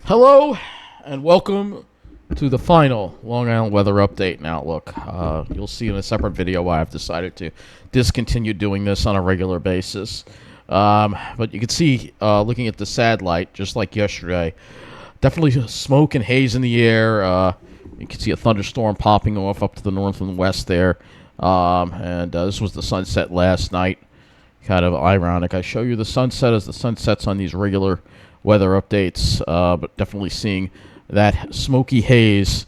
Hello, and welcome to the final Long Island weather update and outlook. You'll see in a separate video why I've decided to discontinue doing this on a regular basis. But you can see, looking at the satellite, just like yesterday, definitely smoke and haze in the air. You can see a thunderstorm popping off up to the north and west there. This was the sunset last night. Kind of ironic. I show you the sunset as the sun sets on these regular weather updates, but definitely seeing that smoky haze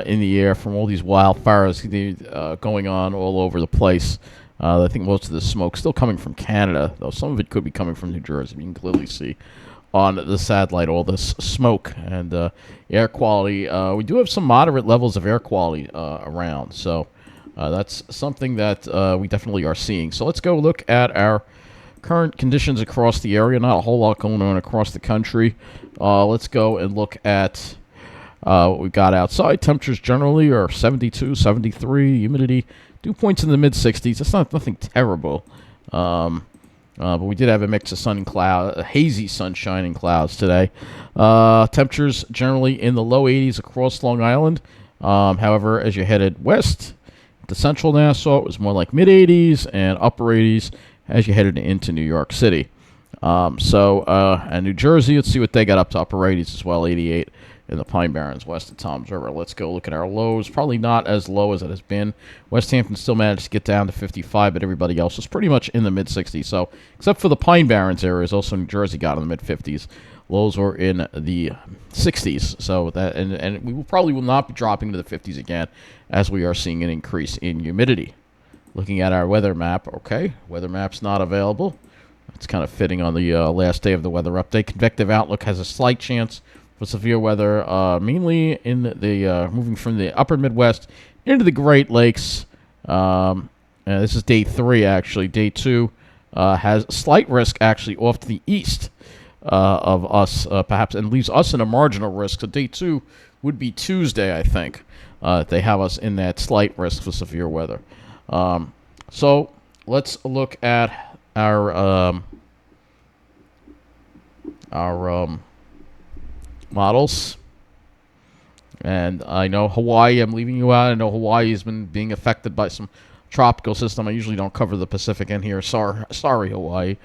in the air from all these wildfires going on all over the place. I think most of the smoke still coming from Canada, though some of it could be coming from New Jersey. You can clearly see on the satellite all this smoke and air quality. We do have some moderate levels of air quality around, so that's something that we definitely are seeing. So let's go look at our current conditions across the area. Not a whole lot going on across the country. Let's go and look at what we got outside. Temperatures generally are 72, 73. Humidity, dew points in the mid-60s. That's nothing terrible. But we did have a mix of sun and cloud, hazy sunshine and clouds today. Temperatures generally in the low 80s across Long Island. However, as you headed west to central Nassau, it was more like mid-80s and upper 80s as you headed into New York City. And New Jersey, let's see what they got up to upper 80s as well, 88 in the Pine Barrens west of Toms River. Let's go look at our lows. Probably not as low as it has been. West Hampton still managed to get down to 55, but everybody else was pretty much in the mid-60s. So, except for the Pine Barrens areas, also New Jersey got in the mid-50s. Lows were in the 60s. So that and we probably will not be dropping to the 50s again, as we are seeing an increase in humidity. Looking at our weather map, okay, weather map's not available. It's kind of fitting on the last day of the weather update. Convective outlook has a slight chance for severe weather, mainly in the moving from the upper Midwest into the Great Lakes. And this is day 3, actually. Day 2 has slight risk, actually, off to the east of us, perhaps, and leaves us in a marginal risk. So day 2 would be Tuesday, I think. They have us in that slight risk for severe weather. So let's look at our models. And I know Hawaii, I'm leaving you out. I know Hawaii has been being affected by some tropical system. I usually don't cover the Pacific in here. Sorry, Hawaii.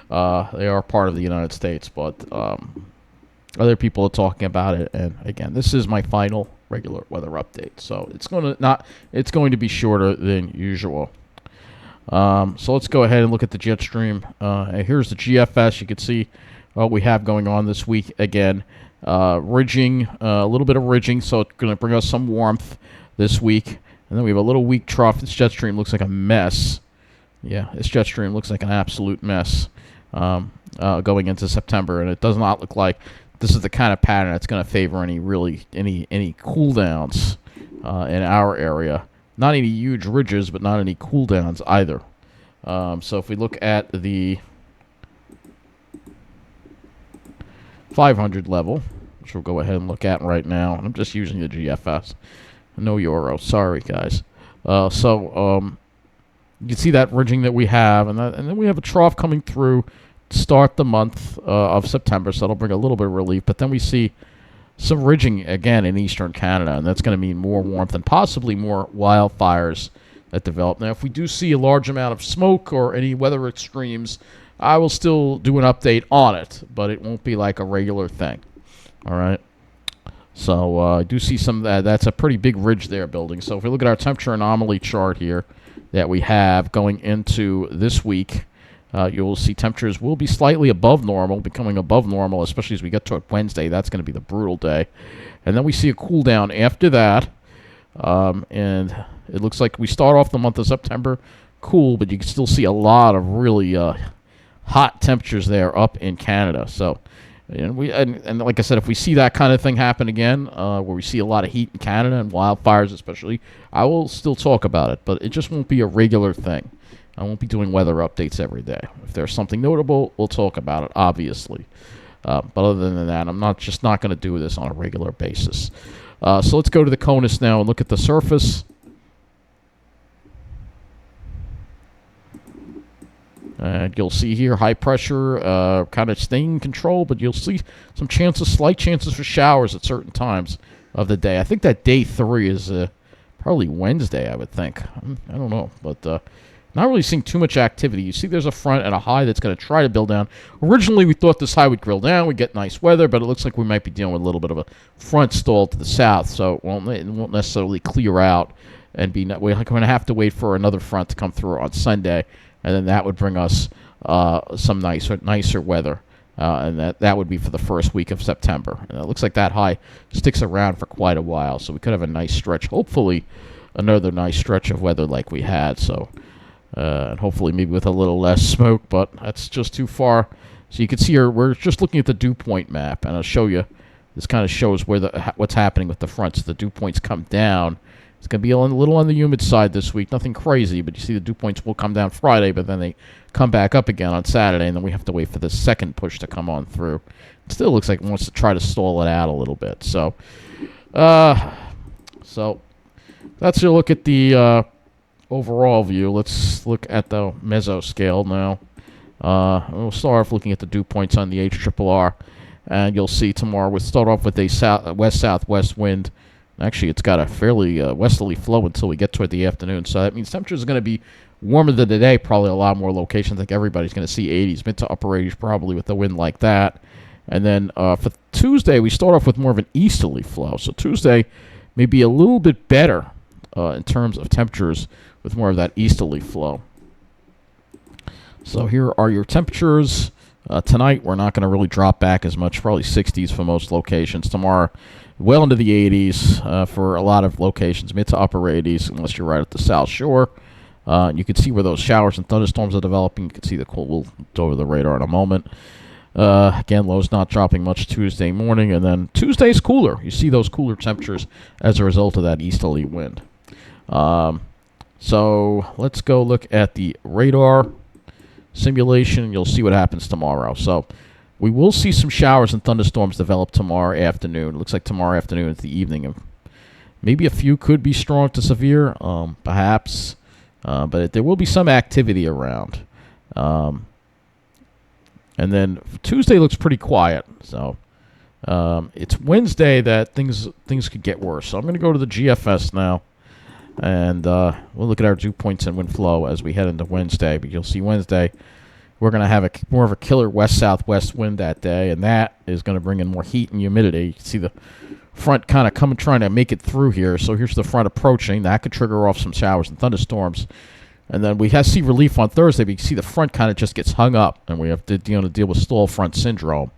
They are part of the United States, but other people are talking about it. And again, this is my final regular weather update, so it's going to be shorter than usual. So let's go ahead and look at the jet stream. Here's the GFS. You can see what we have going on this week. Again, ridging, a little bit of ridging, so it's going to bring us some warmth this week. And then we have a little weak trough. This jet stream looks like a mess. Yeah, this jet stream looks like an absolute mess going into September, and it does not look like this is the kind of pattern that's going to favor any cool downs in our area. Not any huge ridges, but not any cool downs either. So if we look at the 500 level, which we'll go ahead and look at right now, and I'm just using the GFS, no euro. Sorry, guys. You can see that ridging that we have, and then we have a trough coming through to start the month of September, so that'll bring a little bit of relief. But then we see some ridging again in eastern Canada, and that's going to mean more warmth and possibly more wildfires that develop. Now, if we do see a large amount of smoke or any weather extremes, I will still do an update on it, but it won't be like a regular thing. All right? So I do see some of that. That's a pretty big ridge there building. So if we look at our temperature anomaly chart here that we have going into this week, you will see temperatures will be slightly above normal, becoming above normal, especially as we get to Wednesday. That's going to be the brutal day. And then we see a cool down after that. And it looks like we start off the month of September cool, but you can still see a lot of really hot temperatures there up in Canada. So, and like I said, if we see that kind of thing happen again, where we see a lot of heat in Canada and wildfires especially, I will still talk about it, but it just won't be a regular thing. I won't be doing weather updates every day. If there's something notable, we'll talk about it, obviously. But other than that, I'm not going to do this on a regular basis. So let's go to the CONUS now and look at the surface. And you'll see here high pressure kind of staying in control, but you'll see some chances, slight chances for showers at certain times of the day. I think that day 3 is probably Wednesday, I would think. I don't know, but not really seeing too much activity. You see there's a front and a high that's going to try to build down. Originally, we thought this high would grill down. We'd get nice weather, but it looks like we might be dealing with a little bit of a front stall to the south, so it won't necessarily clear out. And we're going to have to wait for another front to come through on Sunday, and then that would bring us some nicer weather, and that would be for the first week of September. And it looks like that high sticks around for quite a while, so we could have a nice stretch, hopefully another nice stretch of weather like we had. So, and hopefully maybe with a little less smoke, but that's just too far. So you can see here, we're just looking at the dew point map, and I'll show you. This kind of shows what's happening with the fronts. The dew points come down. It's going to be a little on the humid side this week. Nothing crazy, but you see the dew points will come down Friday, but then they come back up again on Saturday, and then we have to wait for the second push to come on through. It still looks like it wants to try to stall it out a little bit. So that's your look at the overall view. Let's look at the mesoscale now. We'll start off looking at the dew points on the HRRR, and you'll see tomorrow we'll start off with a west-southwest wind. Actually, it's got a fairly westerly flow until we get toward the afternoon, so that means temperatures are going to be warmer than today, probably a lot more locations. I think everybody's going to see 80s, mid to upper 80s probably with a wind like that. And then for Tuesday, we start off with more of an easterly flow, so Tuesday may be a little bit better in terms of temperatures with more of that easterly flow. So here are your temperatures. Tonight, we're not going to really drop back as much, probably 60s for most locations. Tomorrow, well into the 80s for a lot of locations, mid to upper 80s, unless you're right at the South Shore. You can see where those showers and thunderstorms are developing. You can see the cold. We'll go over the radar in a moment. Again, lows not dropping much Tuesday morning, and then Tuesday's cooler. You see those cooler temperatures as a result of that easterly wind. So let's go look at the radar simulation. You'll see what happens tomorrow. So we will see some showers and thunderstorms develop tomorrow afternoon. It looks like tomorrow afternoon is the evening. And maybe a few could be strong to severe, perhaps. But there will be some activity around. And then Tuesday looks pretty quiet. So it's Wednesday that things could get worse. So I'm going to go to the GFS now. And we'll look at our dew points and wind flow as we head into Wednesday. But you'll see Wednesday, we're going to have more of a killer west-southwest wind that day, and that is going to bring in more heat and humidity. You can see the front kind of trying to make it through here. So here's the front approaching. That could trigger off some showers and thunderstorms. And then we see relief on Thursday, but you can see the front kind of just gets hung up, and we have to deal with stall front syndrome,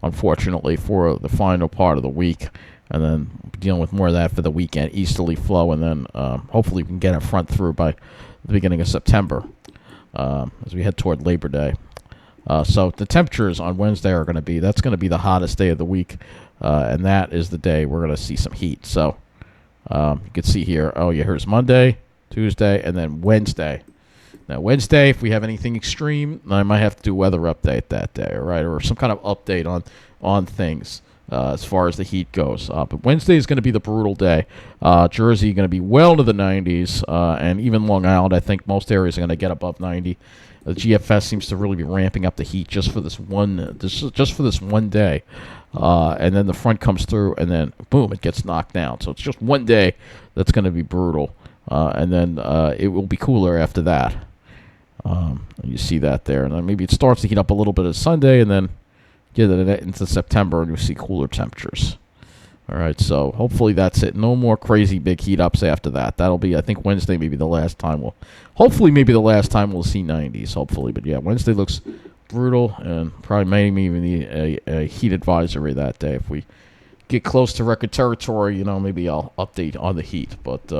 unfortunately, for the final part of the week. And then dealing with more of that for the weekend, easterly flow, and then hopefully we can get a front through by the beginning of September as we head toward Labor Day. So the temperatures on Wednesday are going to be, that's going to be the hottest day of the week, and that is the day we're going to see some heat. So you can see here, here's Monday, Tuesday, and then Wednesday. Now, Wednesday, if we have anything extreme, I might have to do a weather update that day, all right, or some kind of update on things. As far as the heat goes. But Wednesday is going to be the brutal day. Jersey going to be well into the 90s, and even Long Island, I think most areas are going to get above 90. The GFS seems to really be ramping up the heat just for this one day. And then the front comes through, and then, boom, it gets knocked down. So it's just one day that's going to be brutal. And then it will be cooler after that. You see that there. And then maybe it starts to heat up a little bit on Sunday, and then get it into September, and we see cooler temperatures. All right, so hopefully that's it. No more crazy big heat ups after that. That'll be, I think, Wednesday maybe the last time we'll see 90s, hopefully. But yeah, Wednesday looks brutal, and probably maybe even need a heat advisory that day. If we get close to record territory, maybe I'll update on the heat. But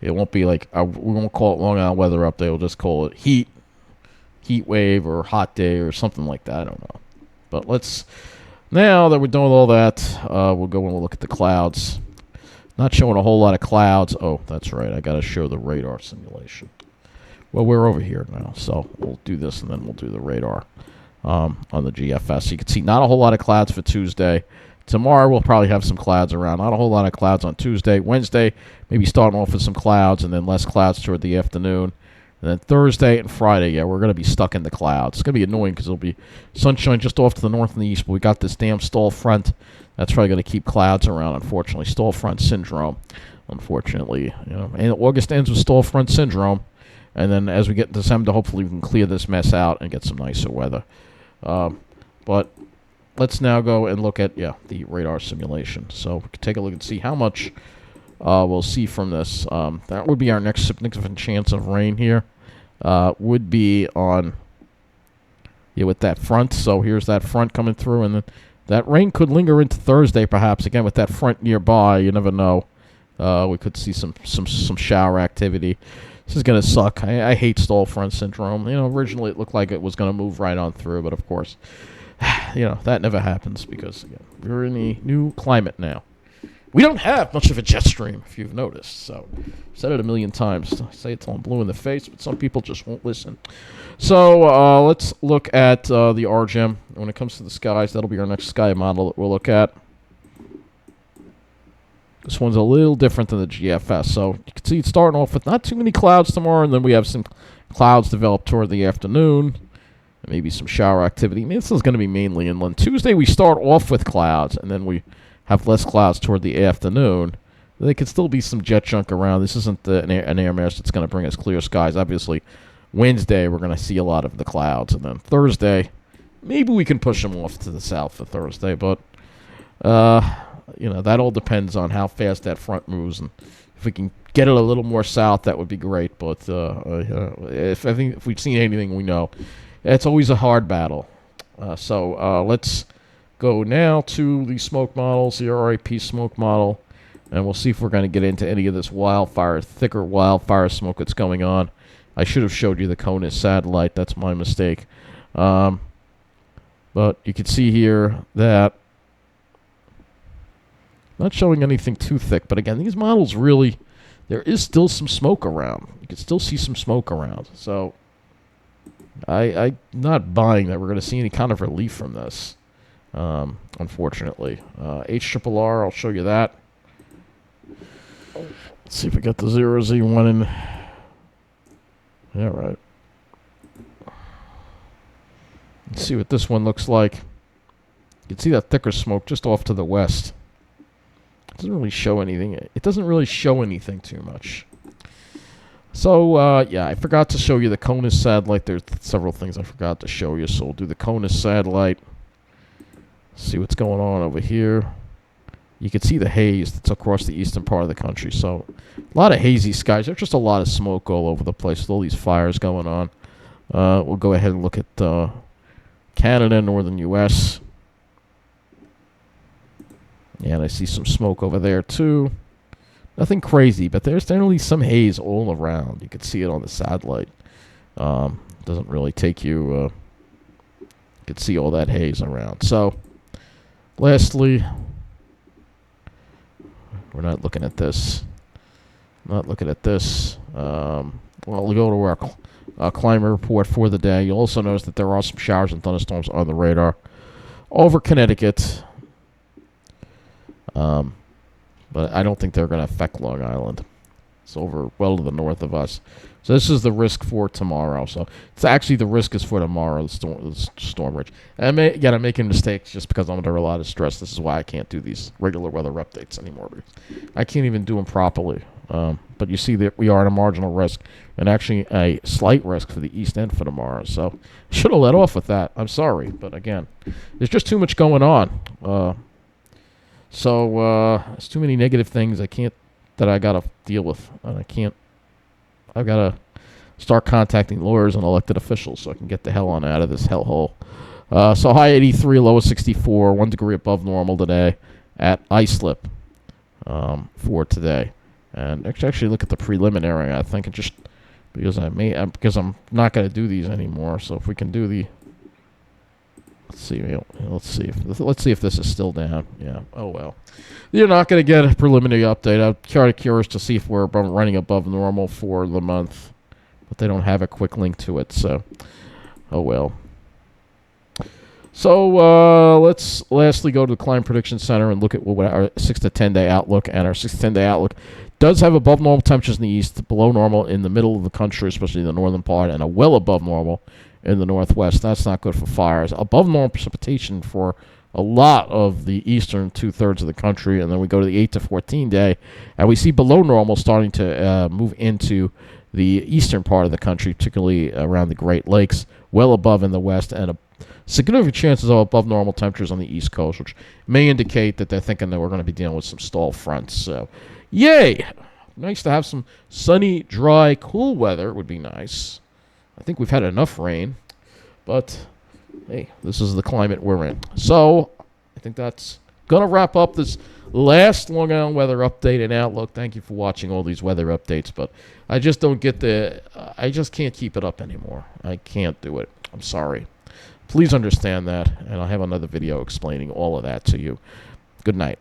it won't be like, we won't call it Long Island weather update. We'll just call it heat wave, or hot day, or something like that. I don't know. But now that we're done with all that, we'll go and we'll look at the clouds. Not showing a whole lot of clouds. Oh, that's right. I got to show the radar simulation. Well, we're over here now, so we'll do this, and then we'll do the radar on the GFS. You can see not a whole lot of clouds for Tuesday. Tomorrow, we'll probably have some clouds around. Not a whole lot of clouds on Tuesday. Wednesday, maybe starting off with some clouds, and then less clouds toward the afternoon. And then Thursday and Friday, yeah, we're going to be stuck in the clouds. It's going to be annoying because it'll be sunshine just off to the north and the east, but we got this damn stall front that's probably going to keep clouds around, unfortunately. Stall front syndrome, unfortunately. And August ends with stall front syndrome. And then as we get in December, hopefully we can clear this mess out and get some nicer weather. But let's now go and look at, the radar simulation. So we can take a look and see how much we'll see from this. That would be our next significant chance of rain here. Would be on, with that front. So here's that front coming through, and then that rain could linger into Thursday, perhaps. Again, with that front nearby, you never know. We could see some shower activity. This is going to suck. I hate stall front syndrome. Originally it looked like it was going to move right on through, but of course, that never happens because we're in a new climate now. We don't have much of a jet stream, if you've noticed. So, I've said it a million times. I say it till I'm blue in the face, but some people just won't listen. So, let's look at the RGEM. When it comes to the skies, that'll be our next sky model that we'll look at. This one's a little different than the GFS. So, you can see it's starting off with not too many clouds tomorrow, and then we have some clouds develop toward the afternoon. And maybe some shower activity. This is going to be mainly inland. Tuesday, we start off with clouds, and then we have less clouds toward the afternoon. There could still be some jet junk around. This isn't an air mass that's going to bring us clear skies. Obviously, Wednesday, we're going to see a lot of the clouds. And then Thursday, maybe we can push them off to the south for Thursday. But, that all depends on how fast that front moves. And if we can get it a little more south, that would be great. But if we've seen anything, we know. It's always a hard battle. So let's go now to the smoke models, the RIP smoke model, and we'll see if we're going to get into any of this thicker wildfire smoke that's going on. I should have showed you the CONUS satellite. That's my mistake. But you can see here that not showing anything too thick. But again, these models really, there is still some smoke around. You can still see some smoke around. So I'm not buying that we're going to see any kind of relief from this. Unfortunately. HRRR, I'll show you that. Let's see if we got the 0Z1 in. Yeah, right. Let's see what this one looks like. You can see that thicker smoke just off to the west. It doesn't really show anything. It doesn't really show anything too much. So, I forgot to show you the CONUS satellite. There's several things I forgot to show you, so we'll do the CONUS satellite. See what's going on over here. You can see the haze that's across the eastern part of the country. So, a lot of hazy skies. There's just a lot of smoke all over the place with all these fires going on. We'll go ahead and look at Canada, northern U.S. Yeah, and I see some smoke over there, too. Nothing crazy, but there's generally some haze all around. You can see it on the satellite. Doesn't really take you... you can see all that haze around. So, lastly, we're not looking at this. Well, we'll go to our climate report for the day. You'll also notice that there are some showers and thunderstorms on the radar over Connecticut. But I don't think they're going to affect Long Island. It's over well to the north of us. So this is the risk for tomorrow. So it's actually the risk is for tomorrow, the storm ridge. And I'm making mistakes just because I'm under a lot of stress. This is why I can't do these regular weather updates anymore. I can't even do them properly. But you see that we are at a marginal risk and actually a slight risk for the east end for tomorrow. So I should have let off with that. I'm sorry. But again, there's just too much going on. So there's too many negative things that I got to deal with. And I've got to start contacting lawyers and elected officials so I can get the hell on out of this hellhole. So high 83, low 64, 1 degree above normal today at islip for today. And actually look at the preliminary. I think just because I'm not going to do these anymore. So if we can do the let's see if this is still down. Yeah. Oh well. You're not going to get a preliminary update. I'm kind of curious to see if we're running above normal for the month, but they don't have a quick link to it. So, oh well. So let's lastly go to the Climate Prediction Center and look at what our 6 to 10 day outlook. And our 6 to 10 day outlook does have above normal temperatures in the east, below normal in the middle of the country, especially the northern part, and a well above normal in the northwest. That's not good for fires. Above normal precipitation for a lot of the eastern 2/3 of the country, and then we go to the 8 to 14 day, and we see below normal starting to move into the eastern part of the country, particularly around the Great Lakes, well above in the west, and significant chances of above normal temperatures on the east coast, which may indicate that they're thinking that we're going to be dealing with some stall fronts. So, yay! Nice to have some sunny, dry, cool weather. Would be nice. I think we've had enough rain, but hey, this is the climate we're in. So, I think that's going to wrap up this last Long Island weather update and outlook. Thank you for watching all these weather updates, but I just don't get I just can't keep it up anymore. I can't do it. I'm sorry. Please understand that, and I'll have another video explaining all of that to you. Good night.